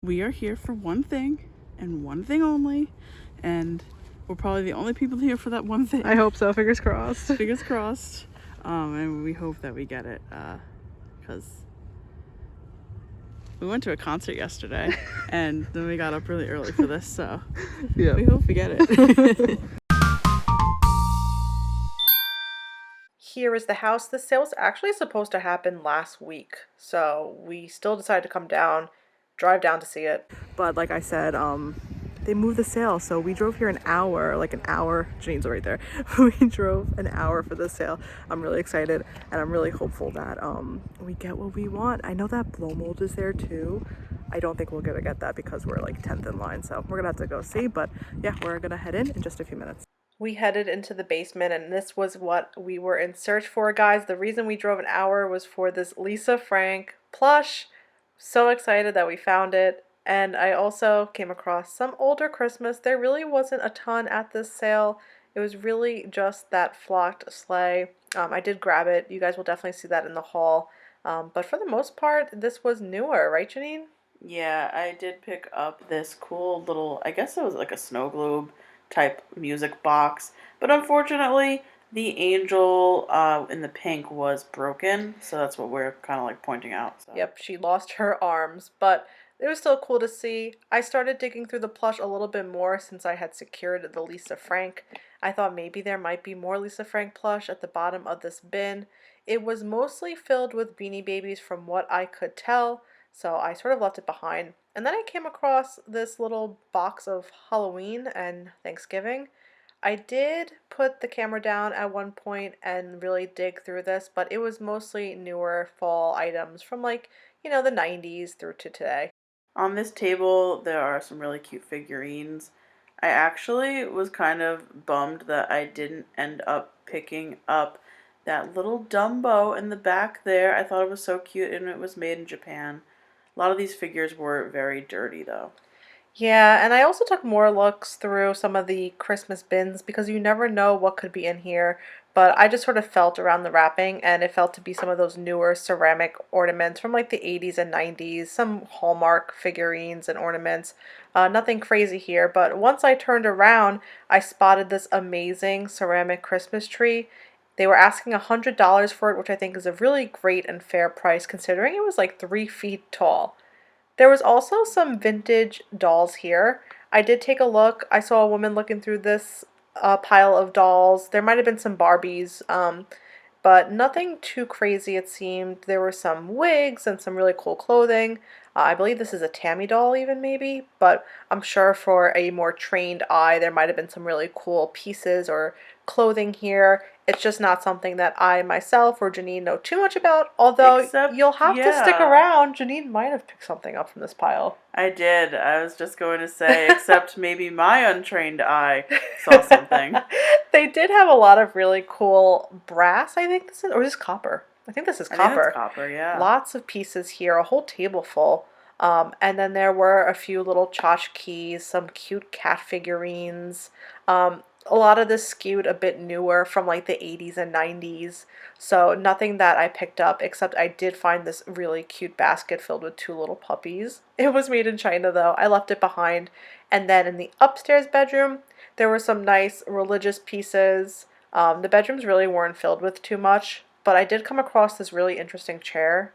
We are here for one thing and one thing only, and we're probably the only people here for that one thing. I hope so. Fingers crossed. Fingers crossed. And we hope that we get it, because we went to a concert yesterday and then we got up really early for this, so Yeah. we hope we get it. Here is the house. The sale was actually supposed to happen last week, so we still decided to come down, drive down to see it. But like I said, they moved the sale, so we drove here an hour. Janine's right there. We drove an hour for the sale. I'm really excited, and I'm really hopeful that we get what we want. I know that blow mold is there too. I don't think we're gonna get that because we're like 10th in line, so we're gonna have to go see. But yeah, we're gonna head in just a few minutes. We headed into the basement, and this was what we were in search for, guys. The reason we drove an hour was for this Lisa Frank plush. So excited that we found it. And I also came across some older Christmas. There really wasn't a ton at this sale. It was really just that flocked sleigh. I did grab it. You guys will definitely see that in the haul. But for the most part, this was newer, right, Janine? Yeah, I did pick up this cool little, I guess it was like a snow globe type music box, but unfortunately the angel in the pink was broken, so that's what we're kind of like pointing out. So. Yep, she lost her arms, but it was still cool to see. I started digging through the plush a little bit more since I had secured the Lisa Frank. I thought maybe there might be more Lisa Frank plush at the bottom of this bin. It was mostly filled with Beanie Babies from what I could tell, so I sort of left it behind. And then I came across this little box of Halloween and Thanksgiving. I did put the camera down at one point and really dig through this, but it was mostly newer fall items from the 90s through to today. On this table, there are some really cute figurines. I actually was kind of bummed that I didn't end up picking up that little Dumbo in the back there. I thought it was so cute, and it was made in Japan. A lot of these figures were very dirty, though. Yeah, and I also took more looks through some of the Christmas bins because you never know what could be in here. But I just sort of felt around the wrapping, and it felt to be some of those newer ceramic ornaments from like the 80s and 90s, some Hallmark figurines and ornaments. Nothing crazy here, but once I turned around, I spotted this amazing ceramic Christmas tree. They were asking $100 for it, which I think is a really great and fair price considering it was like 3 feet tall. There was also some vintage dolls here. I did take a look. I saw a woman looking through this pile of dolls. There might have been some Barbies, but nothing too crazy it seemed. There were some wigs and some really cool clothing. I believe this is a Tammy doll even maybe, but I'm sure for a more trained eye there might have been some really cool pieces or clothing here. It's just not something that I myself or Janine know too much about, although Except, you'll have to stick yeah. around. Janine might have picked something up from this pile. I did. I was just going to say, except maybe my untrained eye saw something. They did have a lot of really cool brass, I think this is, or is this copper? I think this is I think copper. it's copper, yeah. Lots of pieces here, a whole table full. And then there were a few little tchotchkes, some cute cat figurines. A lot of this skewed a bit newer from like the 80s and 90s. So nothing that I picked up, except I did find this really cute basket filled with two little puppies. It was made in China though. I left it behind. And then in the upstairs bedroom, there were some nice religious pieces. The bedrooms really weren't filled with too much, but I did come across this really interesting chair.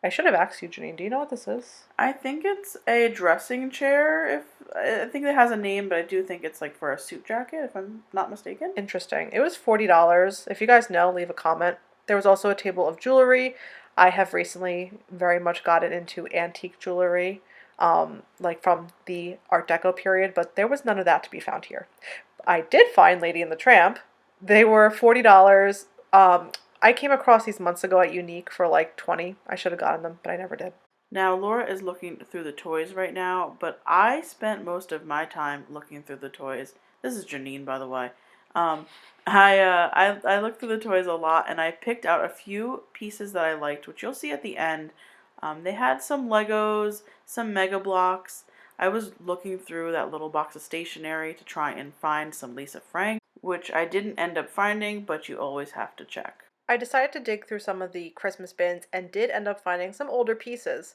I should have asked you, Janine. Do you know what this is? I think it's a dressing chair. If I think it has a name, but I do think it's like for a suit jacket, if I'm not mistaken. Interesting. It was $40. If you guys know, leave a comment. There was also a table of jewelry. I have recently very much gotten into antique jewelry, like from the Art Deco period, but there was none of that to be found here. I did find Lady and the Tramp. They were $40. I came across these months ago at Unique for like 20. I should have gotten them, but I never did. Now, Laura is looking through the toys right now, but I spent most of my time looking through the toys. This is Janine, by the way. I looked through the toys a lot, and I picked out a few pieces that I liked, which you'll see at the end. They had some Legos, some Mega Blocks. I was looking through that little box of stationery to try and find some Lisa Frank, which I didn't end up finding, but you always have to check. I decided to dig through some of the Christmas bins and did end up finding some older pieces.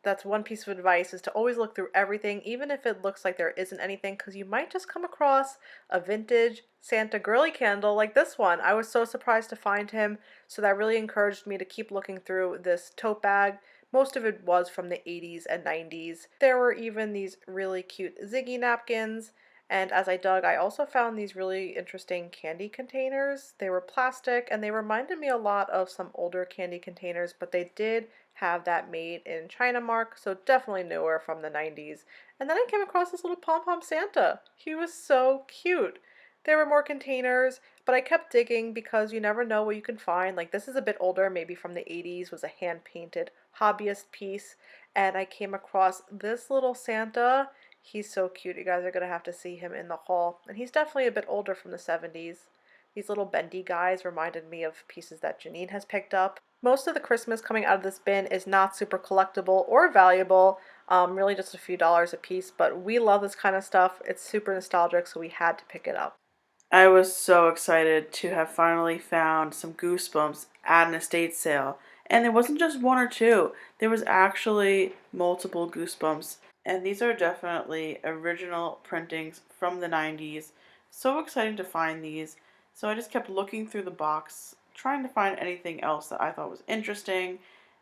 That's one piece of advice, is to always look through everything, even if it looks like there isn't anything, because you might just come across a vintage Santa girly candle like this one. I was so surprised to find him, so that really encouraged me to keep looking through this tote bag. Most of it was from the 80s and 90s. There were even these really cute Ziggy napkins. And as I dug, I also found these really interesting candy containers. They were plastic and they reminded me a lot of some older candy containers, but they did have that made in China mark, so definitely newer from the 90s. And then I came across this little pom pom Santa. He was so cute. There were more containers, but I kept digging because you never know what you can find. Like, this is a bit older, maybe from the 80s, was a hand painted hobbyist piece. And I came across this little Santa. He's so cute. You guys are going to have to see him in the haul. And he's definitely a bit older, from the 70s. These little bendy guys reminded me of pieces that Janine has picked up. Most of the Christmas coming out of this bin is not super collectible or valuable, really just a few dollars a piece, but we love this kind of stuff. It's super nostalgic, so we had to pick it up. I was so excited to have finally found some Goosebumps at an estate sale. And there wasn't just one or two, there was actually multiple Goosebumps. And these are definitely original printings from the 90s. So exciting to find these. So I just kept looking through the box, trying to find anything else that I thought was interesting.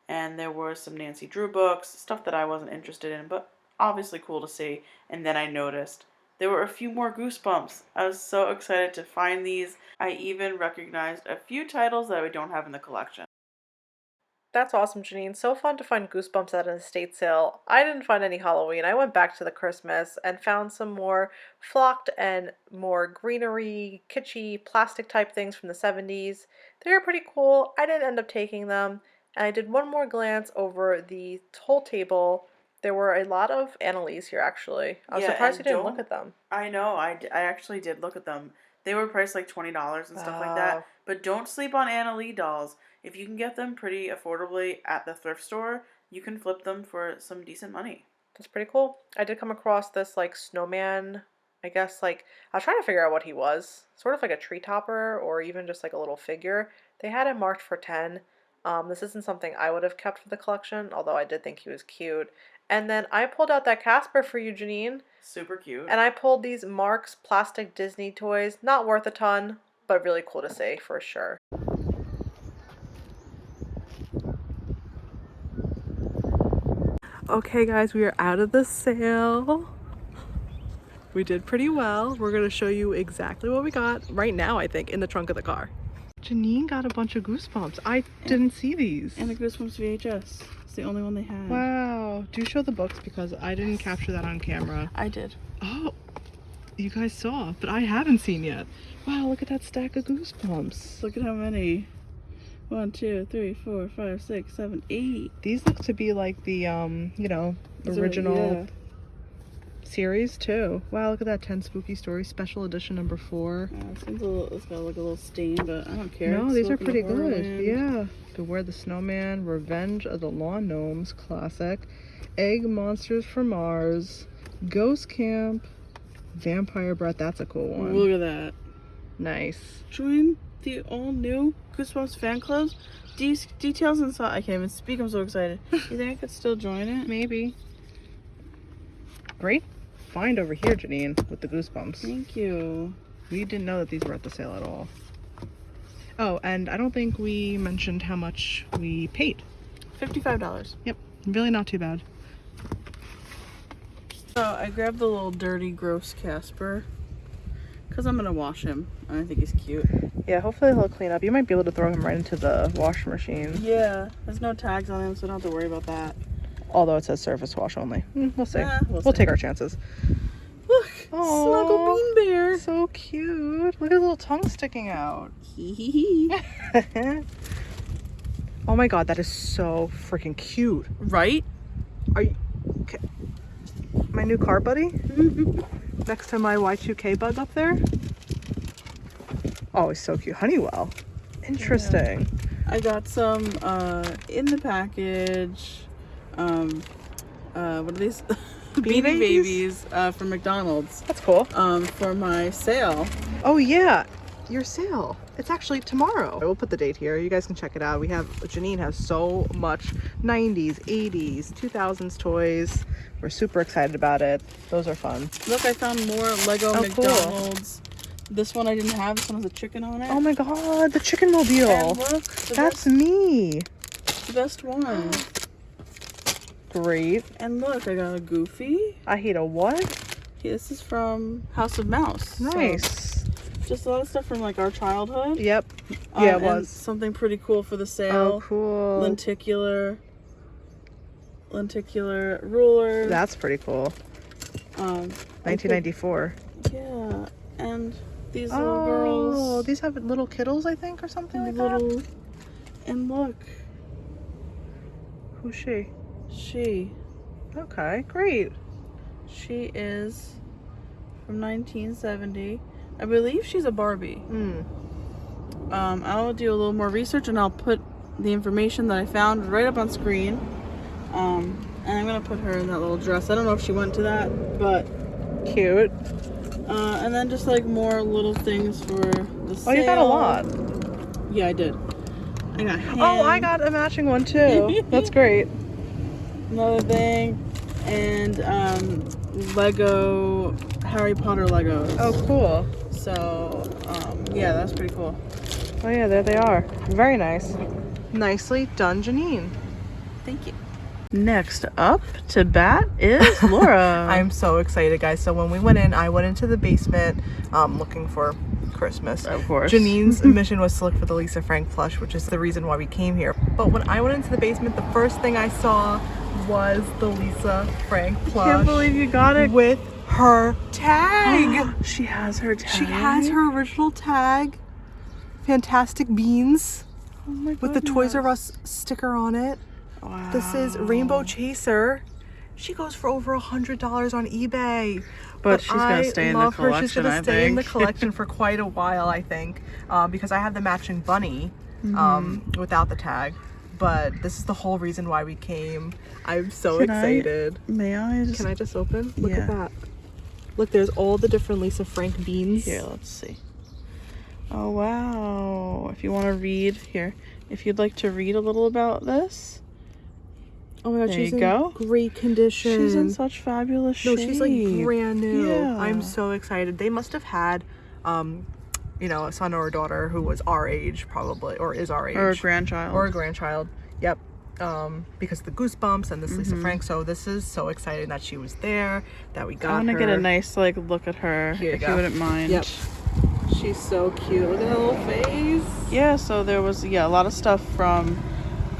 And there were some Nancy Drew books, stuff that I wasn't interested in, but obviously cool to see. And then I noticed there were a few more Goosebumps. I was so excited to find these. I even recognized a few titles that we don't have in the collection. That's awesome, Janine. So fun to find Goosebumps at an estate sale. I didn't find any Halloween. I went back to the Christmas and found some more flocked and more greenery, kitschy, plastic type things from the 70s. They were pretty cool. I didn't end up taking them. And I did one more glance over the whole table. There were a lot of Annalise here, actually. I was surprised you didn't look at them. I know, I actually did look at them. They were priced like $20 and stuff like that. But don't sleep on Anna Lee dolls. If you can get them pretty affordably at the thrift store, you can flip them for some decent money. That's pretty cool. I did come across this like snowman, I guess, like, I was trying to figure out what he was. Sort of like a tree topper or even just like a little figure. They had him marked for 10. This isn't something I would have kept for the collection, although I did think he was cute. And then I pulled out that Casper for you, Janine. Super cute. And I pulled these Marks plastic Disney toys. Not worth a ton, but really cool to see for sure. Okay guys, we are out of the sale. We did pretty well. We're going to show you exactly what we got right now, I think, in the trunk of the car. Janine got a bunch of Goosebumps. I didn't see these. And the Goosebumps VHS. It's the only one they had. Wow. Do show the books because I didn't capture that on camera. I did. Oh, you guys saw, but I haven't seen yet. Wow, look at that stack of Goosebumps. Look at how many. 1, 2, 3, 4, 5, 6, 7, 8. These look to be like the, original series too. Wow, look at that 10 Spooky Stories special edition number 4. It's got like a little stain, but I don't care. No, these are pretty good. Yeah. Beware the Snowman, Revenge of the Lawn Gnomes classic, Egg Monsters from Mars, Ghost Camp, Vampire Breath. That's a cool one. Look at that. Nice. Join the all new Goosebumps fan clubs. Details inside. I can't even speak. I'm so excited. You think I could still join it? Maybe. Great find over here, Janine, with the Goosebumps. Thank you. We didn't know that these were at the sale at all. Oh, and I don't think we mentioned how much we paid. $55. Yep, really not too bad. So I grabbed the little dirty, gross Casper because I'm gonna wash him. I think he's cute. Yeah, hopefully he'll clean up. You might be able to throw him right into the washing machine. Yeah, there's no tags on him, so I don't have to worry about that. Although it says surface wash only. We'll see. We'll We'll see. take our chances. Look, Aww, Snuggle Bean Bear. So cute. Look at his little tongue sticking out. Hee hee hee. Oh my god, that is so freaking cute. Right? Are you... Okay. My new car buddy? Next to my Y2K bug up there? Oh, he's so cute. Honeywell. Interesting. Yeah. I got some in the package. What are these? Beanie Babies from McDonald's. That's cool. For my sale. Oh yeah. your sale. It's actually tomorrow. We'll put the date here. You guys can check it out. Janine has so much 90s, 80s, 2000s toys. We're super excited about it. Those are fun. Look, I found more Lego Oh, McDonald's. This one I didn't have. This one has a chicken on it. Oh my god, the chicken And mobile. look, That's me. the best one. Great. And look, I got a Goofy. I hate a what? This is from House of Mouse. So, Nice. just a lot of stuff from like our childhood. Yep. Yeah, it and was. something pretty cool for the Oh, sale. cool. Lenticular ruler. That's pretty cool. 1994. Yeah, and these Oh, little girls. these have little kittles, I think, or something like that. little. And look, Who's she? she Okay, great. is from 1970. I believe she's a Barbie. I'll do a little more research and I'll put the information that I found right up on screen. And I'm gonna put her in that little dress. I don't know if she went to that, but Cute. and then just like more little things for the sale. Oh, you got a lot. Yeah, I did. I got Oh, I got a matching one too. That's great. another thing, and Lego Harry Potter Legos. Oh, cool. So yeah, that's pretty cool. Oh yeah, there they are. Very nice. Nicely done, Janine. Thank you. Next up to bat is Laura. I'm so excited, guys. So when we went in, I went into the basement looking for Christmas. Of course. Janine's mission was to look for the Lisa Frank plush, which is the reason why we came here. But when I went into the basement, the first thing I saw was the Lisa Frank plush. Can't believe you got it. With her tag. She has her tag. She has her original tag. Fantastic Beans. Oh my With the Toys R goodness. Us sticker on it. Wow. This is Rainbow Chaser. She goes for over $100 on eBay. But she's gonna stay in the love her. She's collection, gonna I stay in the think. collection for quite a while, I think, because I have the matching bunny without the tag. But this is the whole reason why we came. I'm so excited. May I just... Can I just open? Look Yeah. at that. Look, there's all the different Lisa Frank beans. Here, let's see. Oh, wow. If you want to read, here. If you'd like to read a little about this. Oh my god, There she's you in go. great condition. She's in such fabulous shape. No, she's like brand new. Yeah. I'm so excited. They must have had, you know, a son or a daughter who was our age, probably, or is our age, Or a grandchild. or a grandchild. Yep. Because of the Goosebumps and this Lisa Frank. So this is so exciting that she was there, that we got her. I want to get a nice like look at her, Here you if go. you wouldn't mind. Yep. She's so cute. Look at that little face. Yeah, so there was a lot of stuff from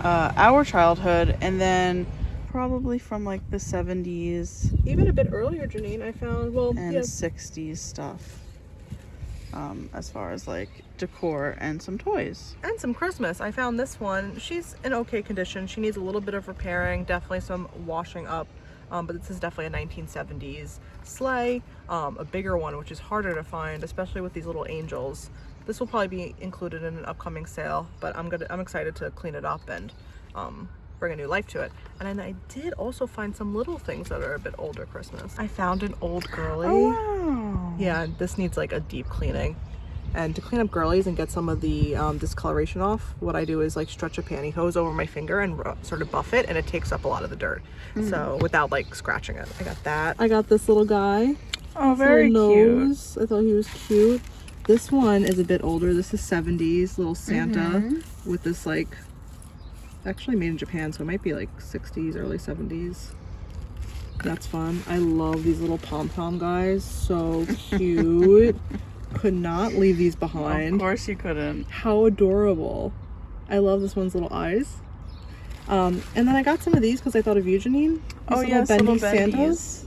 our childhood, and then probably from like the 70s Even a bit earlier, Janine, I found, well, and yeah. 60s stuff. As far as like decor and some toys. And some Christmas. I found this one. She's in okay condition. She needs a little bit of repairing, definitely some washing up. But this is definitely a 1970s sleigh, a bigger one, which is harder to find, especially with these little angels. This will probably be included in an upcoming sale, but I'm excited to clean it up and bring a new life to it. And then I did also find some little things that are a bit older Christmas. I found an old girly. Oh, wow. Yeah, this needs like a deep cleaning. And to clean up girlies and get some of the discoloration off, what I do is like stretch a pantyhose over my finger and sort of buff it, and it takes up a lot of the dirt. So without like scratching it. I got that. I got this little guy. Oh, very cute. Nose. I thought he was cute. This one is a bit older. This is 70s, little Santa with this like, actually made in Japan, so it might be like 60s, early 70s. That's fun. I love these little pom-pom guys. So cute. Could not leave these behind. Of course you couldn't. How adorable. I love this one's little eyes. And then I got some of these because I thought of you, Janine. These Oh, yes, little Santas. bendies.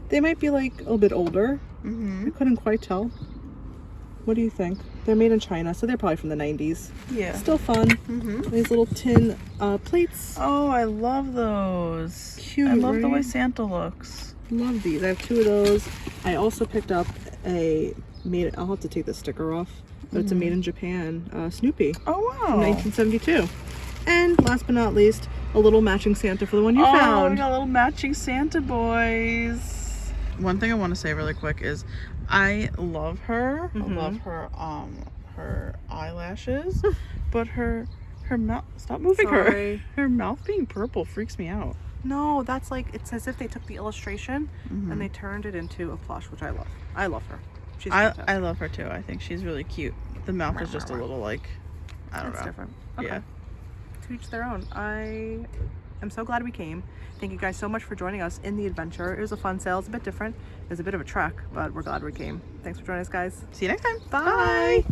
They might be like a little bit older. I couldn't quite tell. What do you think? They're made in China, so they're probably from the 90s. Yeah. Still fun. These little tin plates. Oh, I love those. Cute, I love the way right? Santa looks. Love these. I have two of those. I also picked up a I'll have to take the sticker off, but it's a made in Japan Snoopy Oh, wow. from 1972. And last but not least, a little matching Santa for the one you We found. got little matching Santa boys. One thing I want to say really quick is I love her. I love her her eyelashes, but her mouth. Stop moving Sorry. her. Her mouth being purple freaks me out. No, that's like, it's as if they took the illustration and they turned it into a plush, which I love. I love her. She's fantastic. I love her too. I think she's really cute. The mouth is just a little like, I don't It's know. different. Okay. Yeah. To each their own. I am so glad we came. Thank you guys so much for joining us in the adventure. It was a fun sale. It's a bit different. It was a bit of a trek, but we're glad we came. Thanks for joining us, guys. See you next time. Bye.